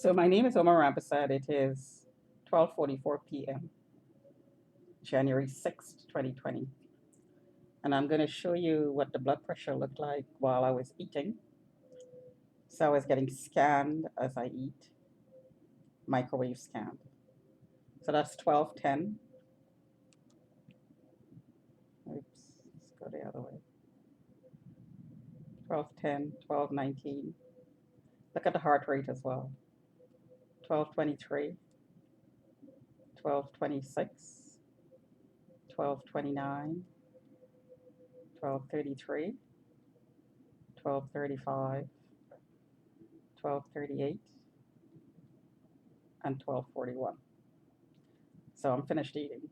So my name is Omar Rampersad. It is 12:44 p.m., January 6th, 2020. And I'm going to show you what the blood pressure looked like while I was eating. So I was getting scanned as I eat, microwave scanned. So that's 12:10. Oops, let's go the other way. 12:10, 12:19. Look at the heart rate as well. 12:23, 12:26, 12:29, 12:33, 12:35, 12:38, and 12:41. So I'm finished eating.